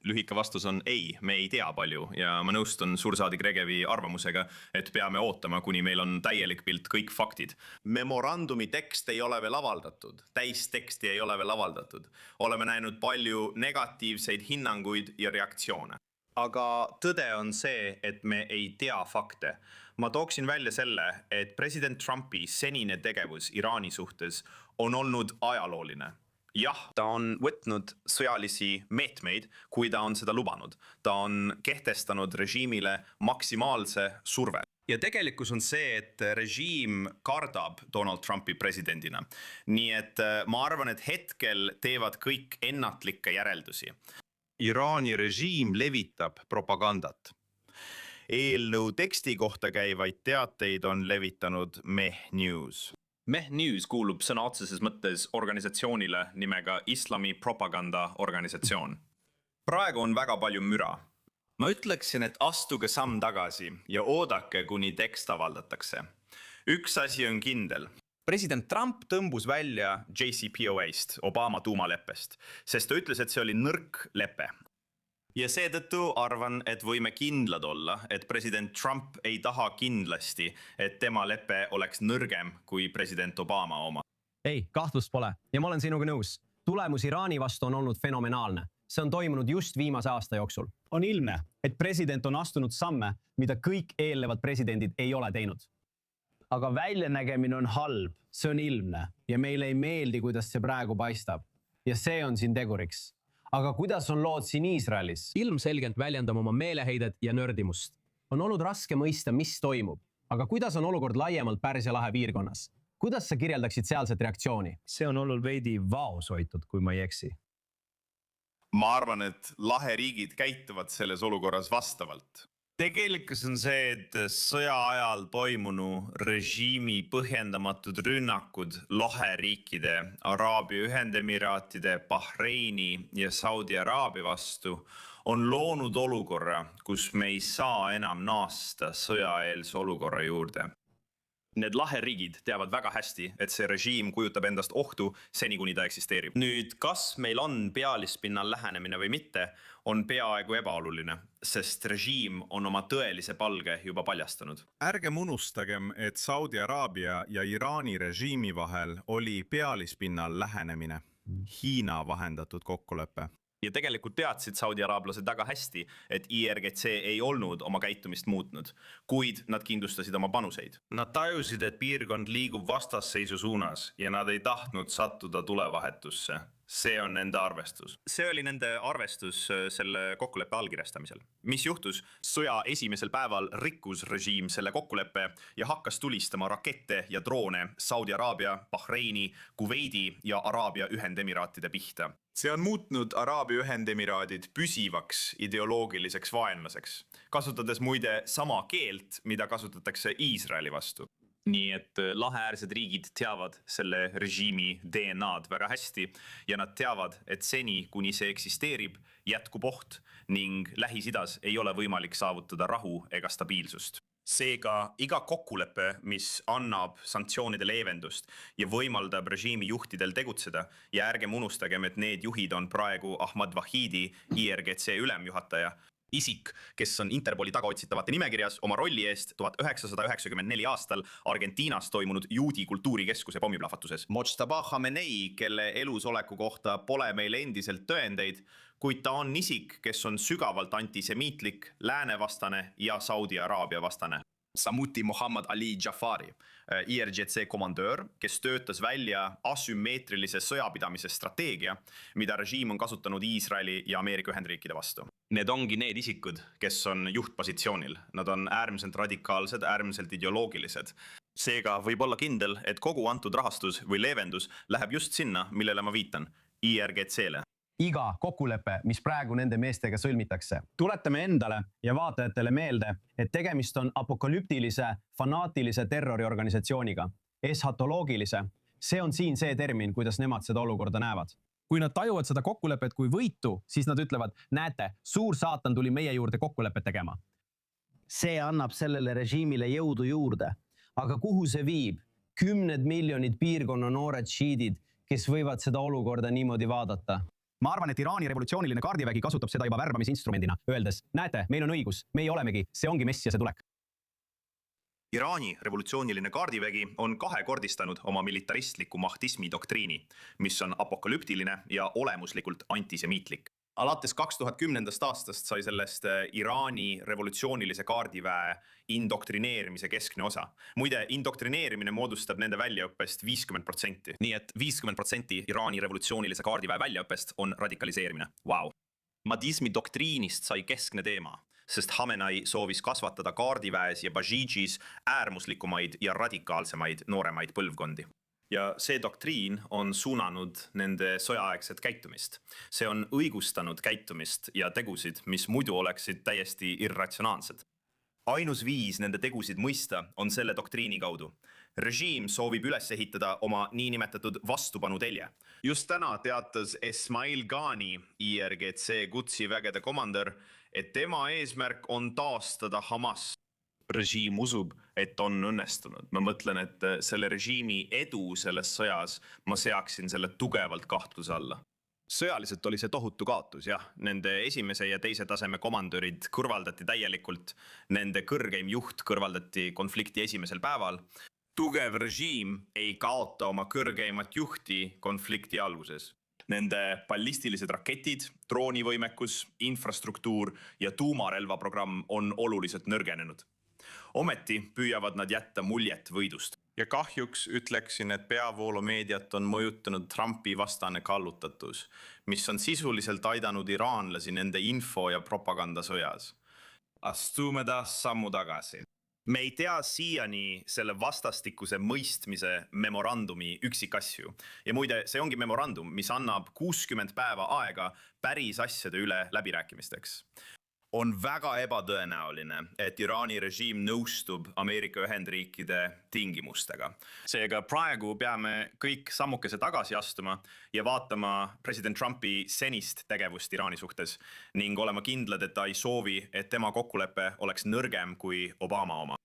lühike vastus on ei, me ei tea palju ja ma nõustun suursaadik Regevi arvamusega, et peame ootama, kuni meil on täielik pilt, kõik faktid. Memorandumi tekst ei ole veel avaldatud, täisteksti ei ole veel avaldatud. Oleme näinud palju negatiivseid hinnanguid ja reaktsioone. Aga tõde on see, et me ei tea fakte. Ma tooksin välja selle, et president Trumpi senine tegevus Iraani suhtes on olnud ajalooline. Jah, ta on võtnud sõjalisi meetmeid, kui ta on seda lubanud. Ta on kehtestanud režiimile maksimaalse surve. Ja tegelikkus on see, et režiim kardab Donald Trumpi presidendina. Nii et ma arvan, et hetkel teevad kõik ennatlikke järeldusi. Iraani režiim levitab propagandat. Eelnõu teksti kohta käivaid teateid on levitanud Meh News. Meh News kuulub sõna otseses mõttes organisatsioonile nimega Islami propaganda organisatsioon. Praegu on väga palju müra. Ma ütleksin, et astuge samm tagasi ja oodake, kuni tekst avaldatakse. Üks asi on kindel. President Trump tõmbus välja JCPOA-st, Obama tuumaleppest, sest ta ütles, et see oli nõrk lepe. Ja seetõttu arvan, et võime kindlad olla, et president Trump ei taha kindlasti, et tema lepe oleks nõrgem kui president Obama oma. Ei, kahtlust pole. Ja ma olen sinuga nõus. Tulemus Iraani vastu on olnud fenomenaalne. See on toimunud just viimase aasta jooksul. On ilmne, et president on astunud samme, mida kõik eelnevad presidendid ei ole teinud. Aga väljanägemine on halb, see on ilmne ja meile ei meeldi, kuidas see praegu paistab. Ja see on siin teguriks. Aga kuidas on lood siin Iisraelis? Ilmselgelt väljendame oma meeleheidet ja nördimust. On olnud raske mõista, mis toimub. Aga kuidas on olukord laiemalt Pärsia lahe piirkonnas? Kuidas sa kirjeldaksid sealset reaktsiooni? See on olnud veidi vaoshoitud, kui ma ei eksi. Ma arvan, et laheriigid käituvad selles olukorras vastavalt. Tegelikkus on see, et sõja ajal toimunu režiimi põhjendamatud rünnakud laheriikide, Araabia Ühendemiraatide, Bahreini ja Saudi Araabia vastu on loonud olukorra, kus me ei saa enam naasta sõjaeelse olukorra juurde. Need laheriigid teavad väga hästi, et see režiim kujutab endast ohtu seni, kuni ta eksisteerib. Nüüd, kas meil on pealispinnal lähenemine või mitte, on peaaegu ebaoluline, sest režiim on oma tõelise palge juba paljastanud. Ärgem unustagem, et Saudi Araabia ja Iraani režiimi vahel oli pealispinnal lähenemine, Hiina vahendatud kokkulepe. Ja tegelikult teadsid Saudi araablased väga hästi, et IRGC ei olnud oma käitumist muutnud, kuid nad kindlustasid oma panuseid. Nad tajusid, et piirkond liigub vastasseisu suunas ja nad ei tahtnud sattuda tulevahetusse. See on nende arvestus. See oli nende arvestus selle kokkuleppe allkirjastamisel. Mis juhtus? Sõja esimesel päeval rikkus režiim selle kokkuleppe ja hakkas tulistama rakette ja droone Saudi Araabia, Bahreini, Kuveidi ja Araabia Ühendemiraatide pihta. See on muutnud Araabia Ühendemiraadid püsivaks ideoloogiliseks vaenlaseks, kasutades muide sama keelt, mida kasutatakse Iisraeli vastu. Nii et laheäärsed riigid teavad selle režiimi DNA-d väga hästi ja nad teavad, et seni, kuni see eksisteerib, jätkub oht ning Lähis-Idas ei ole võimalik saavutada rahu ega stabiilsust. Seega iga kokkulepe, mis annab sanktsioonide leevendust ja võimaldab režiimi juhtidel tegutseda ja ärgem unustagem, et need juhid on praegu Ahmad Vahidi, IRGC ülemjuhataja, isik, kes on Interpoli tagaotsitavate nimekirjas oma rolli eest 1994 aastal Argentiinas toimunud juudi kultuurikeskuse pommiplahvatuses. Mojtaba Khamenei, kelle elusoleku kohta pole meil endiselt tõendeid, kuid ta on isik, kes on sügavalt antisemiitlik, läänevastane ja Saudi Araabia vastane. Samuti Muhammad Ali Jafari, IRGC komandöör, kes töötas välja asümmeetrilise sõjapidamise strateegia, mida režiim on kasutanud Iisraeli ja Ameerika Ühendriikide vastu. Need ongi need isikud, kes on juhtpositsioonil. Nad on äärmiselt radikaalsed, äärmiselt ideoloogilised. Seega võib olla kindel, et kogu antud rahastus või leevendus läheb just sinna, millele ma viitan, IRGC-le. Iga kokkulepe, mis praegu nende meestega sõlmitakse. Tuletame endale ja vaatajatele meelde, et tegemist on apokalüptilise, fanaatilise terroriorganisatsiooniga. Eschatoloogilise. See on siin see termin, kuidas nemad seda olukorda näevad. Kui nad tajuvad seda kokkulepet kui võitu, siis nad ütlevad, näete, suur saatan tuli meie juurde kokkulepet tegema. See annab sellele režiimile jõudu juurde. Aga kuhu see viib? 10 miljonid piirkonna noored šiidid, kes võivad seda olukorda niimoodi vaadata. ma arvan, et Iraani revolutsiooniline kaardivägi kasutab seda juba värbamisinstrumendina, öeldes, näete, meil on õigus, meie olemegi, see ongi Messiase tulek. Iraani revolutsiooniline kaardivägi on kahekordistanud oma militaristliku mahtismi doktriini, mis on apokalüptiline ja olemuslikult antisemiitlik. Alates 2010. aastast sai sellest Iraani revolutsioonilise kaardiväe indoktrineerimise keskne osa. Muide, indoktrineerimine moodustab nende väljaõppest 50%. Nii et 50% Iraani revolutsioonilise kaardiväe väljaõppest on radikaliseerimine. Wow. Mahtismi doktriinist sai keskne teema, sest Khamenei soovis kasvatada kaardiväes ja Bajidžis äärmuslikumaid ja radikaalsemaid nooremaid põlvkondi. Ja see doktriin on suunanud nende sõjaaegset käitumist. See on õigustanud käitumist ja tegusid, mis muidu oleksid täiesti irratsionaalsed. Ainus viis nende tegusid mõista on selle doktriini kaudu. Režiim soovib üles ehitada oma niinimetatud vastupanutelje. Just täna teatas Esmail Ghani, IRGC Qudsi vägede komandör, et tema eesmärk on taastada Hamas. Režiim usub, et on õnnestunud. Ma mõtlen, et selle režiimi edu selles sõjas ma seaksin selle tugevalt kahtluse alla. Sõjaliselt oli see tohutu kaotus, jah. Nende esimese ja teise taseme komandörid kõrvaldati täielikult. Nende kõrgeim juht kõrvaldati konflikti esimesel päeval. Tugev režiim ei kaota oma kõrgeimat juhti konflikti alguses. Nende ballistilised raketid, droonivõimekus, infrastruktuur ja tuumarelvaprogramm on oluliselt nõrgenenud. Ometi püüavad nad jätta muljet võidust. Ja kahjuks ütleksin, et peavoolumeediat on mõjutanud Trumpi vastane kallutatus, mis on sisuliselt aidanud iraanlasi nende info- ja propagandasõjas. Astume taas sammu tagasi. Me ei tea siiani selle vastastikuse mõistmise memorandumi üksikasju. Ja muide, see ongi memorandum, mis annab 60 päeva aega päris asjade üle läbirääkimisteks. On väga ebatõenäoline, et Iraani režiim nõustub Ameerika Ühendriikide tingimustega. Seega praegu peame kõik sammukese tagasi astuma ja vaatama president Trumpi senist tegevust Iraani suhtes ning olema kindlad, et ta ei soovi, et tema kokkulepe oleks nõrgem kui Obama oma.